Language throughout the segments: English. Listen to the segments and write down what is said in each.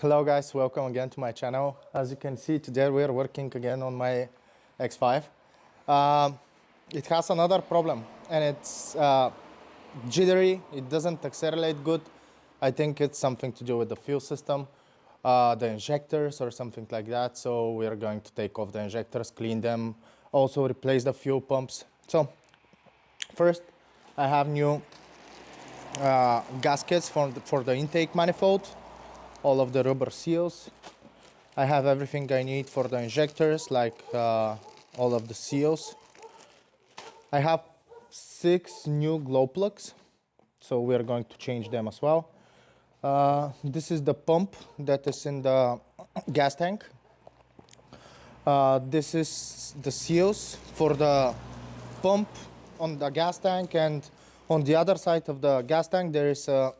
Hello guys, welcome again to my channel. As you can see, today we are working again on my X5. It has another problem and it's jittery. It doesn't accelerate good. I think it's something to do with the fuel system, the injectors or something like that. So we are going to take off the injectors, clean them, also replace the fuel pumps. So first I have new gaskets for the intake manifold, all of the rubber seals. I have everything I need for the injectors, like all of the seals. I have 6 new glow plugs, so we are going to change them as well. This is the pump that is in the gas tank. This is the seals for the pump on the gas tank, and on the other side of the gas tank there is a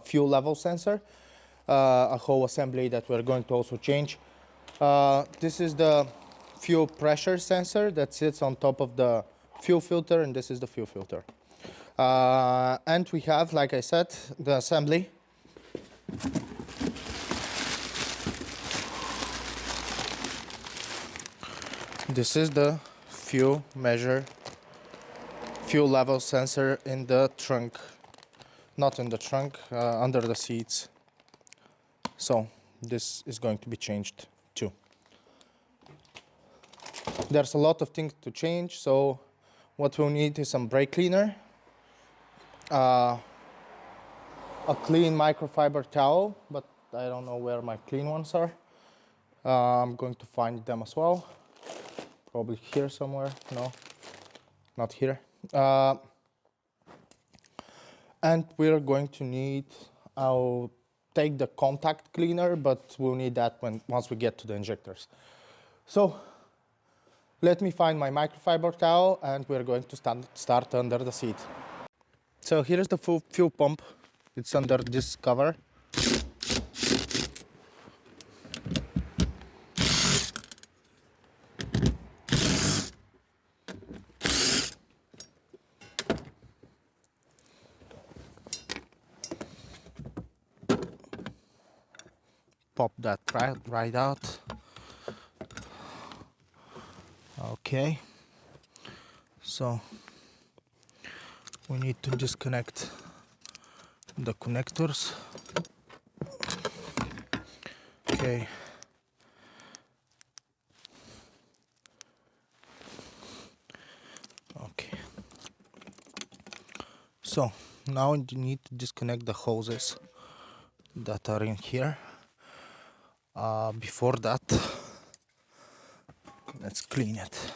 fuel level sensor, a whole assembly that we're going to also change. This is the fuel pressure sensor that sits on top of the fuel filter, and this is the fuel filter. And we have, like I said, the assembly. This is the fuel level sensor in the trunk, not in the trunk, under the seats. So this is going to be changed too. There's a lot of things to change, so what we'll need is some brake cleaner, a clean microfiber towel, but I don't know where my clean ones are. I'm going to find them as well. Probably here somewhere. No, not here. And we're going to need, I'll take the contact cleaner, but we'll need that once we get to the injectors. So let me find my microfiber towel and we're going to start under the seat. So here's the fuel pump. It's under this cover. Pop that right out. Okay. So we need to disconnect the connectors. Okay. Okay. So now you need to disconnect the hoses that are in here. Before that, let's clean it.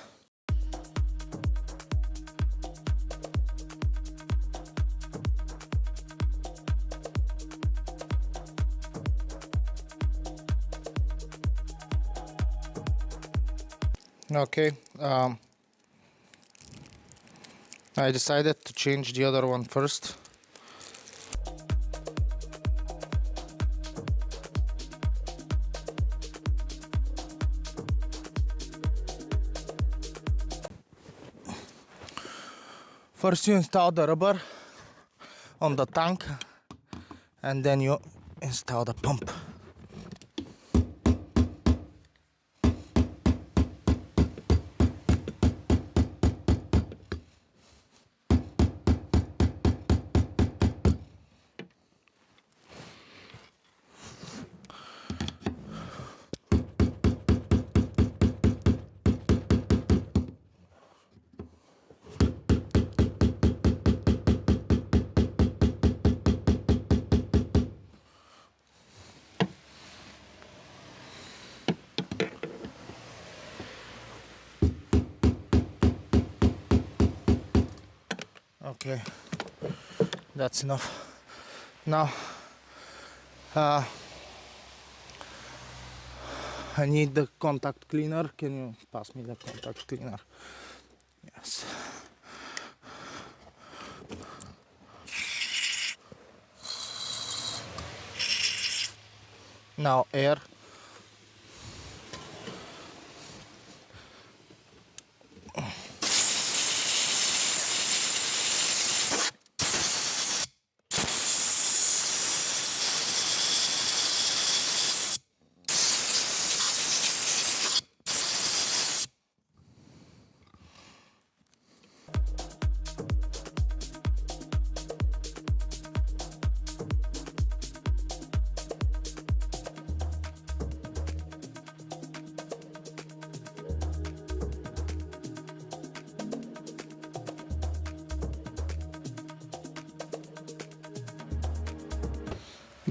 Okay, I decided to change the other one first. First you install the rubber on the tank and then you install the pump. Okay, that's enough. Now I need the contact cleaner. Can you pass me the contact cleaner? Yes. Now air.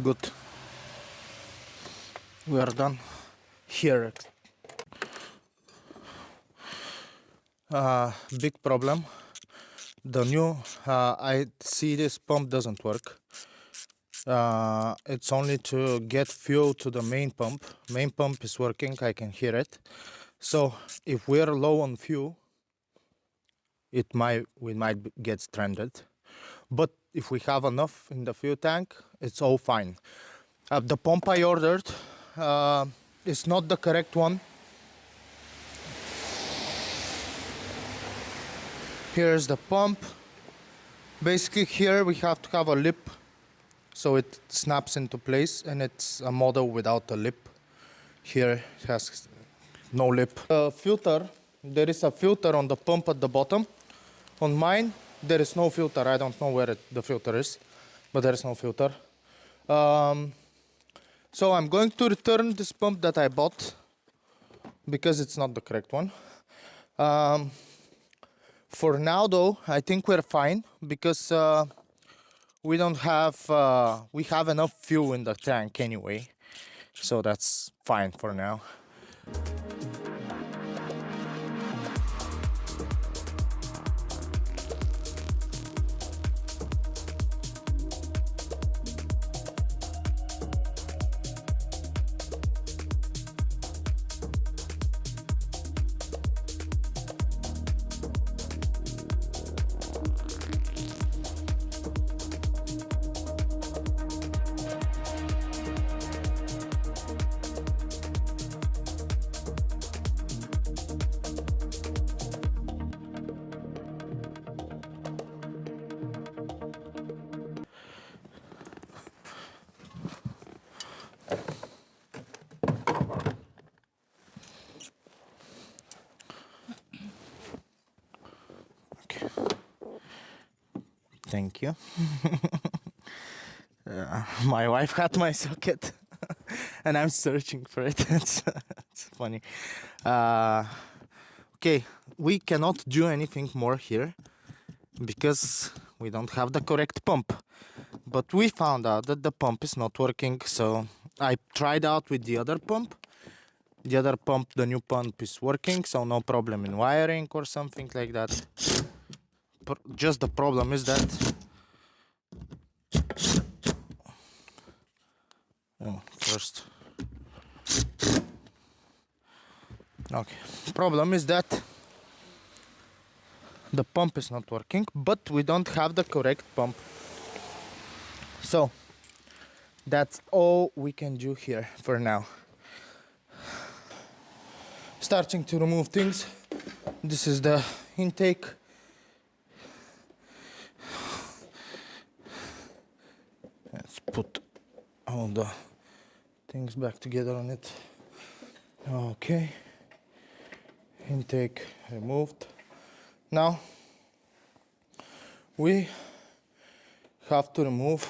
Good. We are done here. Big problem. The new I see this pump doesn't work. It's only to get fuel to the main pump. Main pump is working, I can hear it. So if we're low on fuel, we might get stranded. But if we have enough in the fuel tank, it's all fine. The pump I ordered is not the correct one. Here's the pump. Basically here we have to have a lip so it snaps into place, and it's a model without a lip. Here it has no lip. Filter, there is a filter on the pump at the bottom. On mine there is no filter. I don't know where the filter is, but there is no filter. So I'm going to return this pump that I bought because it's not the correct one. For now though, I think we're fine because we have enough fuel in the tank anyway, so that's fine for now. Thank you. My wife had my socket and I'm searching for it. It's funny. Okay, we cannot do anything more here because we don't have the correct pump. But we found out that the pump is not working, so I tried out with the other pump. The other pump, the new pump, is working, so no problem in wiring or something like that. Just the problem is that first. Okay. Problem is that the pump is not working, but we don't have the correct pump. So that's all we can do here for now. Starting to remove things. This is the intake. Let's put all the things back together on it. Okay. Intake removed. Now we have to remove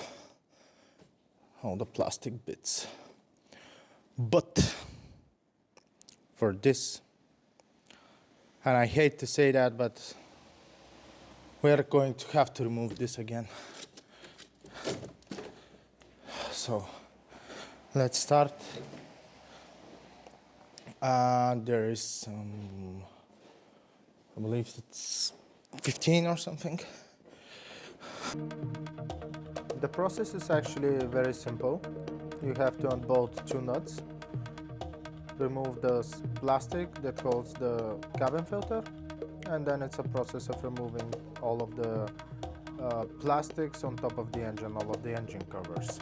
all the plastic bits. But for this, and I hate to say that, but we're going to have to remove this again. So let's start. There is some, I believe it's 15 or something. The process is actually very simple. You have to unbolt two nuts, remove the plastic that holds the cabin filter, and then it's a process of removing all of the plastics on top of the engine, all of the engine covers.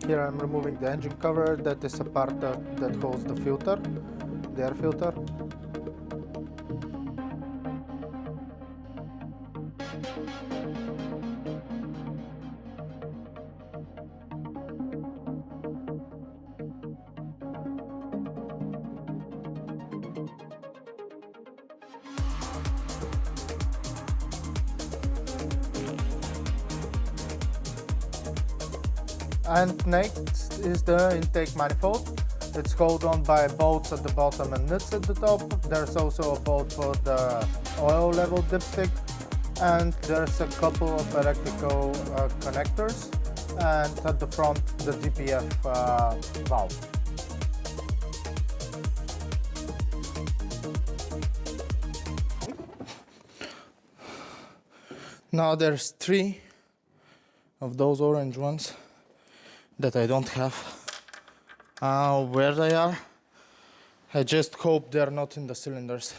Here I'm removing the engine cover. That is a part that holds the filter, the air filter. And next is the intake manifold. It's held on by bolts at the bottom and nuts at the top. There's also a bolt for the oil level dipstick, and there's a couple of electrical connectors, and at the front the DPF valve. Now there's 3 of those orange ones that I don't have. Where they are, I just hope they're not in the cylinders.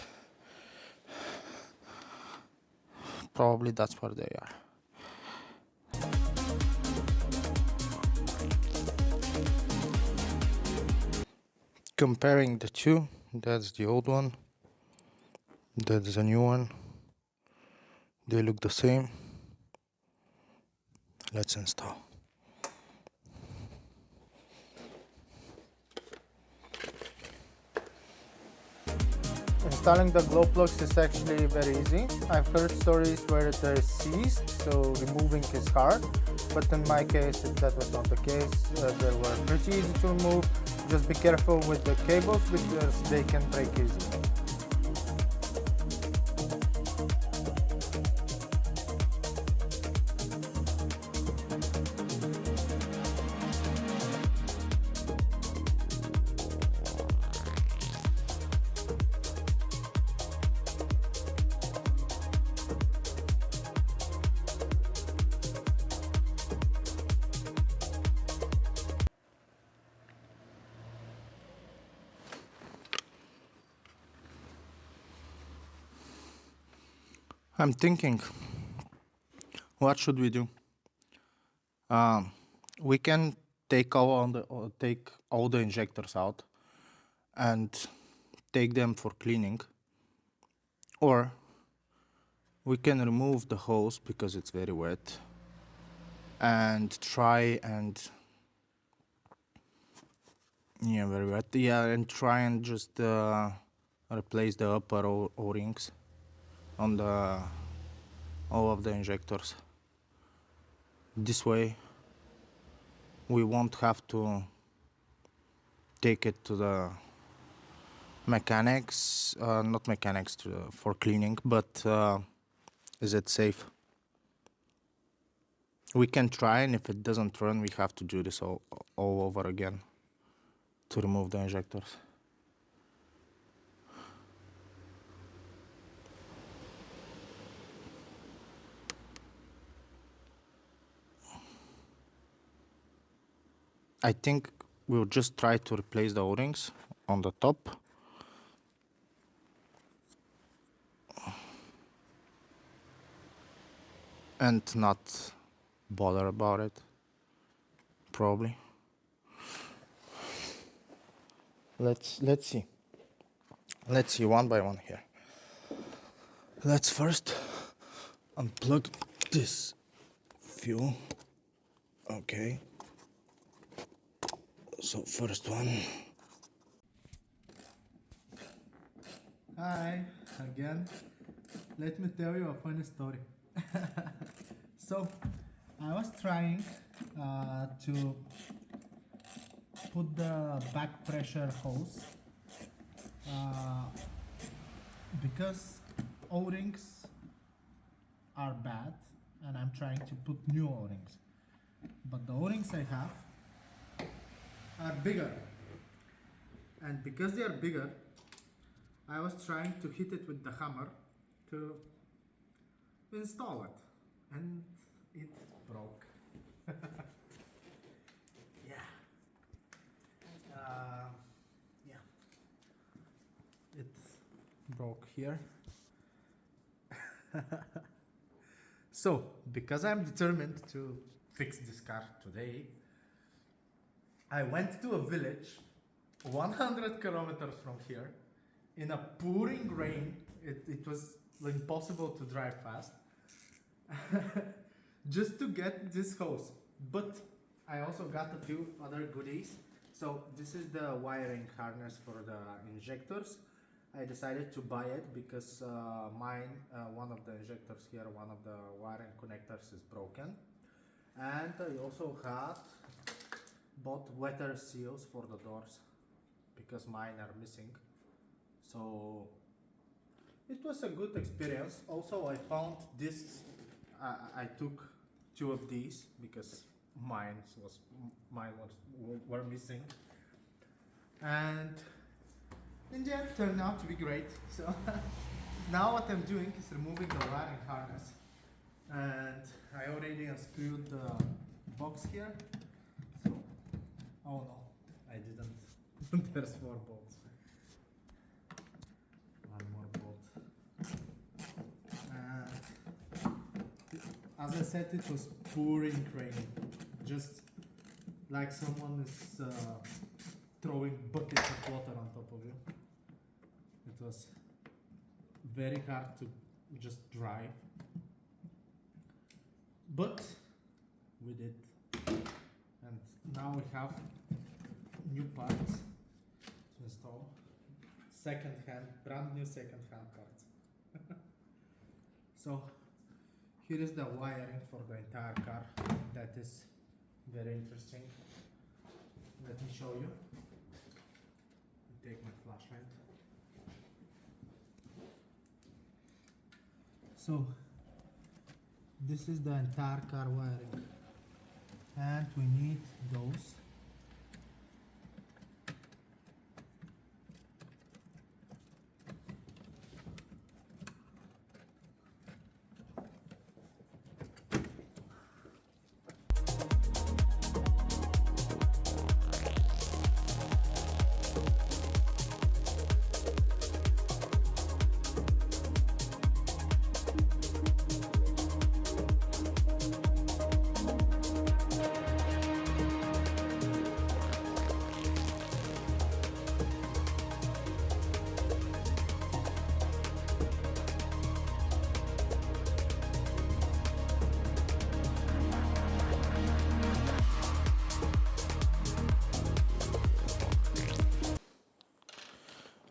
Probably that's where they are. Comparing the two, that's the old one, that's the new one. They look the same. Let's install. Installing the glow plugs is actually very easy. I've heard stories where they're seized, so removing is hard. But in my case, that was not the case. They were pretty easy to remove. Just be careful with the cables because they can break easily. I'm thinking, what should we do? We can take all the injectors out and take them for cleaning, or we can remove the hose because it's very wet and try and and try and just replace the upper O-rings on all of the injectors. This way we won't have to take it to the mechanics, not mechanics for cleaning, but is it safe? We can try, and if it doesn't run, we have to do this all over again to remove the injectors. I think we'll just try to replace the O-rings on the top. And not bother about it, probably. Let's see. Let's see one by one here. Let's first unplug this fuel. Okay. So first one. Hi again. Let me tell you a funny story. So I was trying to put the back pressure hose because O-rings are bad, and I'm trying to put new O-rings, but the O-rings I have are bigger, and because they are bigger, I was trying to hit it with the hammer to install it, and it broke. Yeah. It broke here. So, because I'm determined to fix this car today, I went to a village 100 kilometers from here in a pouring rain. It was impossible to drive fast just to get this hose. But I also got a few other goodies. So this is the wiring harness for the injectors. I decided to buy it because one of the injectors here, one of the wiring connectors is broken. And I also got bought weather seals for the doors because mine are missing. So it was a good experience. Also, I found this. I took 2 of these because mine were missing, and in the end turned out to be great. So now what I'm doing is removing the wiring harness, and I already unscrewed the box here. So, oh no, I didn't. There's 4 bolts. One more bolt. And as I said, it was pouring rain, just like someone is throwing buckets of water on top of you. It was very hard to just drive, but we did, and now we have new parts to install. Brand new second-hand parts. So here is the wiring for the entire car. That is very interesting. Let me show you. Take my flashlight. So this is the entire car wiring, and we need those.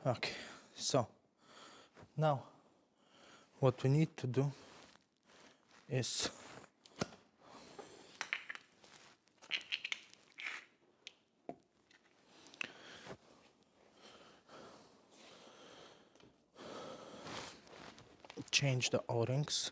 Okay, so now what we need to do is change the O-rings.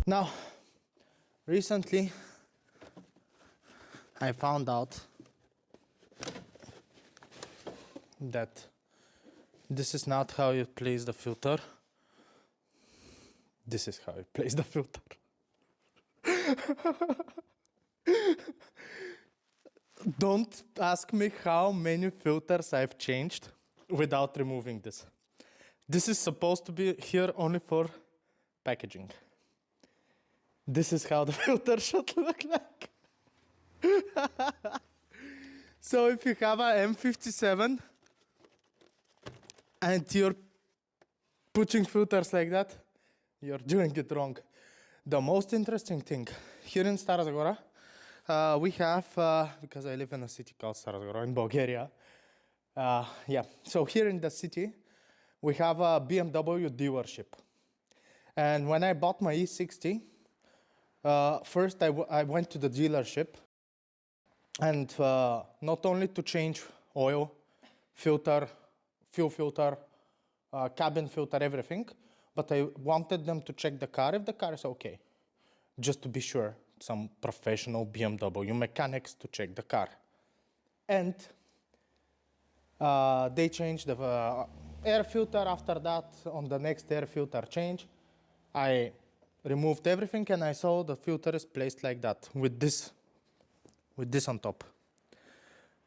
Now, recently I found out that this is not how you place the filter. This is how you place the filter. Don't ask me how many filters I've changed without removing this. This is supposed to be here only for packaging. This is how the filter should look like. So if you have a M57 and you're putting filters like that, you're doing it wrong. The most interesting thing, here in Stara Zagora, we have, because I live in a city called Stara Zagora in Bulgaria, so here in the city, we have a BMW dealership. And when I bought my E60, first I went to the dealership, and not only to change oil, filter, fuel filter, cabin filter, everything, but I wanted them to check the car if the car is okay, just to be sure. Some professional BMW mechanics to check the car. And they changed the air filter. After that, on the next air filter change, I removed everything and I saw the filter is placed like that with this on top.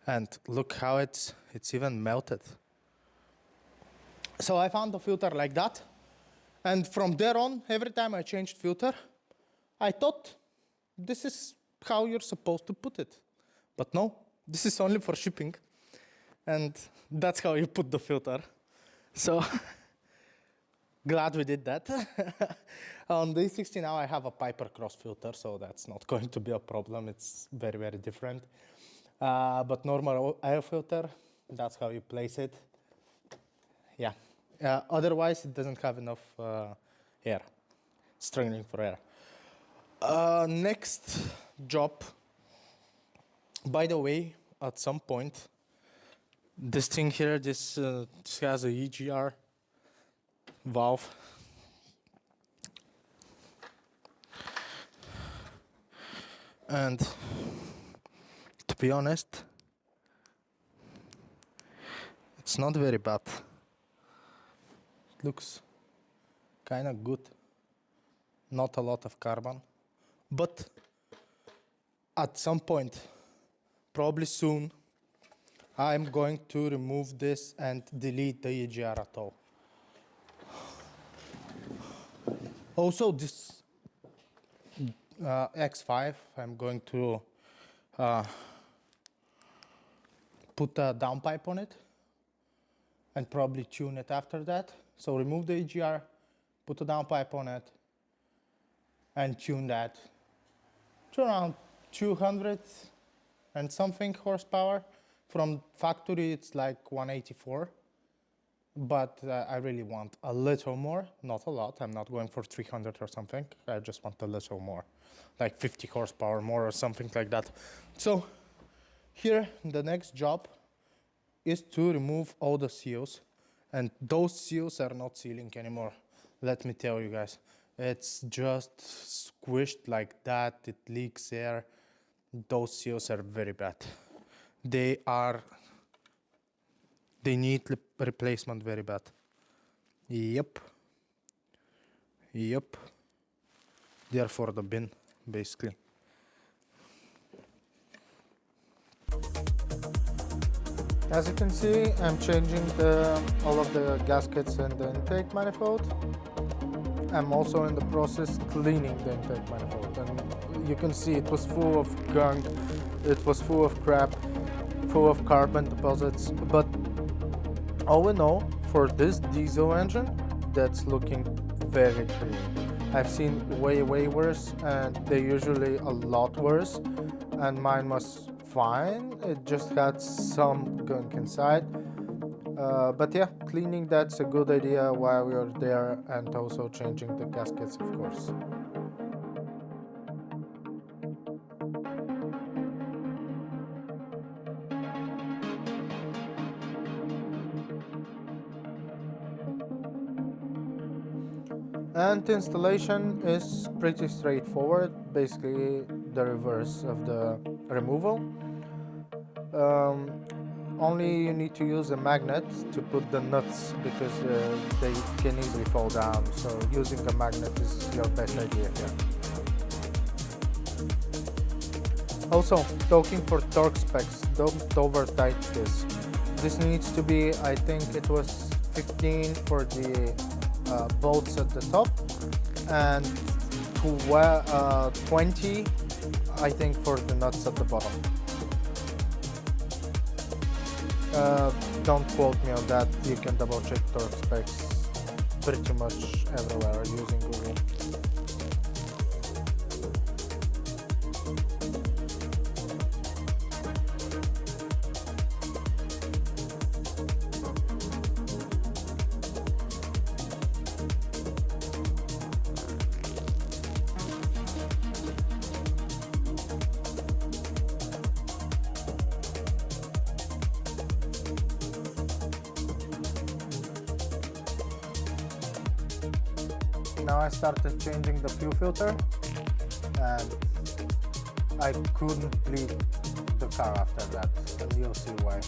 And look how it's even melted. So I found the filter like that. And from there on, every time I changed filter, I thought this is how you're supposed to put it. But no, this is only for shipping. And that's how you put the filter. So glad we did that. On the E60 now I have a Piper cross filter, so that's not going to be a problem. It's very, very different. But normal air filter, that's how you place it. Yeah. Otherwise, it doesn't have enough air, straining for air. Next job. By the way, at some point, this thing here, this has a EGR valve. And to be honest, it's not very bad. It looks kind of good. Not a lot of carbon. But at some point, probably soon, I'm going to remove this and delete the EGR at all. Also, this X5, I'm going to put a downpipe on it and probably tune it after that. So remove the EGR, put a downpipe on it, and tune that to around 200 and something horsepower. From factory, it's like 184. But I really want a little more, not a lot. I'm not going for 300 or something. I just want a little more, like 50 horsepower more or something like that. So here, the next job is to remove all the seals. And those seals are not sealing anymore. Let me tell you guys, it's just squished like that. It leaks air. Those seals are very bad. They need replacement very bad. Yep. They are for the bin, basically. As you can see, I'm changing all of the gaskets in the intake manifold. I'm also in the process cleaning the intake manifold. And you can see it was full of gunk, it was full of crap, full of carbon deposits. But all in all, for this diesel engine, that's looking very clean. I've seen way worse, and they're usually a lot worse, and mine was fine. It just had some gunk inside. But yeah, cleaning, that's a good idea while you're there, and also changing the gaskets, of course. And installation is pretty straightforward, basically the reverse of the removal. Only you need to use a magnet to put the nuts, because they can easily fall down, so using a magnet is your best idea here. Also, talking for torque specs, don't overtight this. This needs to be, I think it was 15 for the bolts at the top, and 20, I think, for the nuts at the bottom. Don't quote me on that, you can double check torque specs pretty much everywhere using Google. Now I started changing the fuel filter, and I couldn't bleed the car after that, and you'll see why.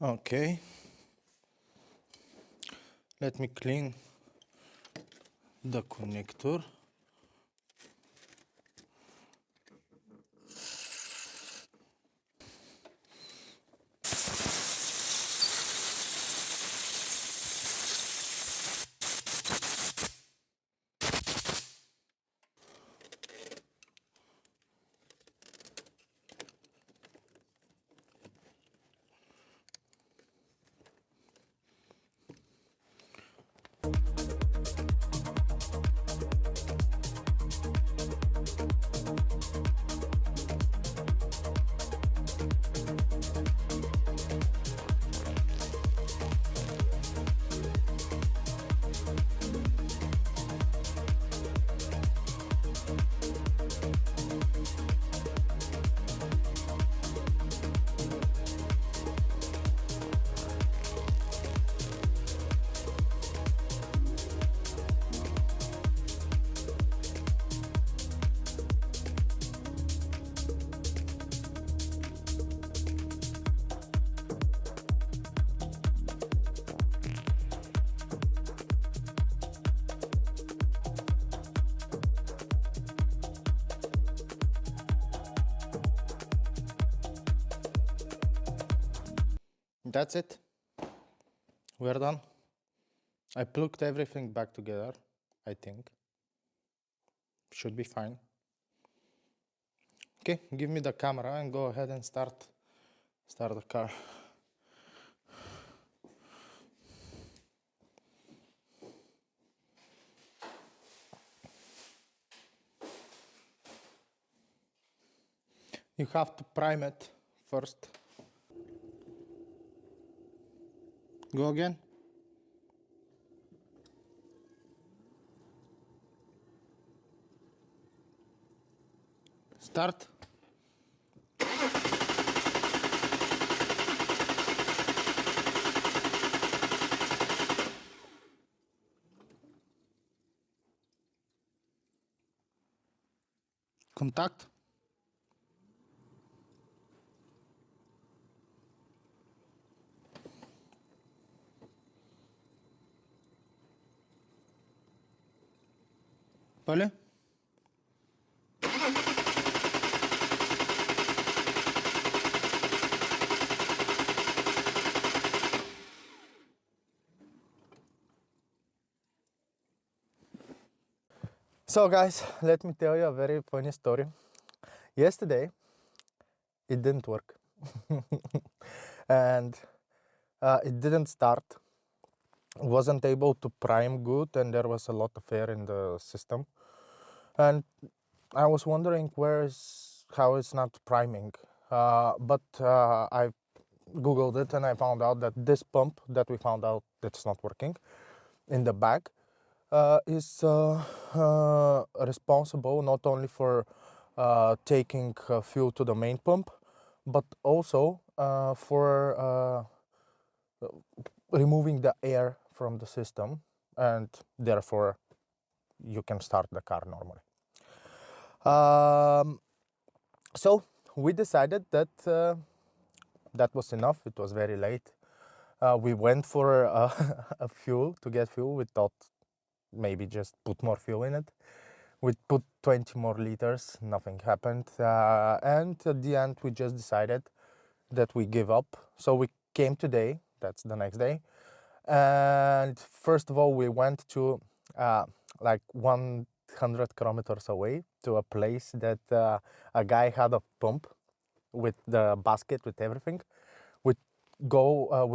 Okay, let me clean the connector. That's it. We're done. I plugged everything back together, I think. Should be fine. Okay, give me the camera and go ahead and start the car. You have to prime it first. Go again. Start. Contact. Vale. So guys, let me tell you a very funny story. Yesterday, it didn't work. And it didn't start. Wasn't able to prime good, and there was a lot of air in the system. And I was wondering how it's not priming. But I Googled it and I found out that this pump that we found out that's not working in the back is responsible not only for taking fuel to the main pump, but also for removing the air from the system, and therefore you can start the car normally. So we decided that that was enough. It was very late. We went for a fuel to get fuel. We thought maybe just put more fuel in it. We put 20 more liters. Nothing happened. And at the end, we just decided that we give up. So we came today. That's the next day. And first of all, we went to like 100 kilometers away to a place that a guy had a pump with the basket, with everything. We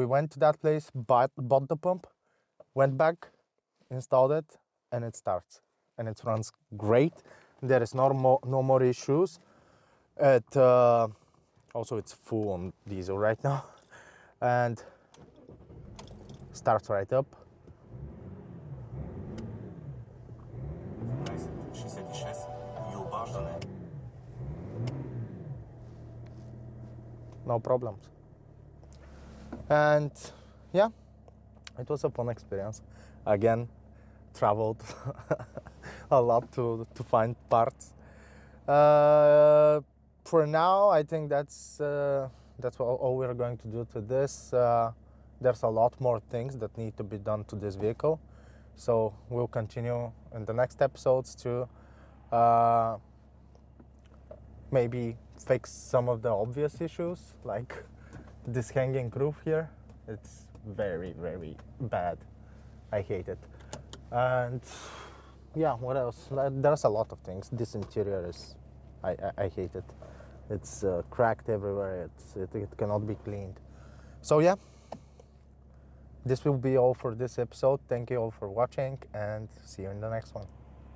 went to that place, bought the pump, went back, installed it, and it starts. And it runs great. There is no more issues. Also, it's full on diesel right now. And starts right up. No problems. And yeah, it was a fun experience. Again, traveled a lot to find parts. For now, I think that's that's all we're going to do to this. There's a lot more things that need to be done to this vehicle, so we'll continue in the next episodes to maybe fix some of the obvious issues, like this hanging roof here. It's very, very bad. I hate it. And yeah, what else? There's a lot of things. This interior is, I hate it. It's cracked everywhere. It cannot be cleaned. So yeah, this will be all for this episode. Thank you all for watching, and see you in the next one.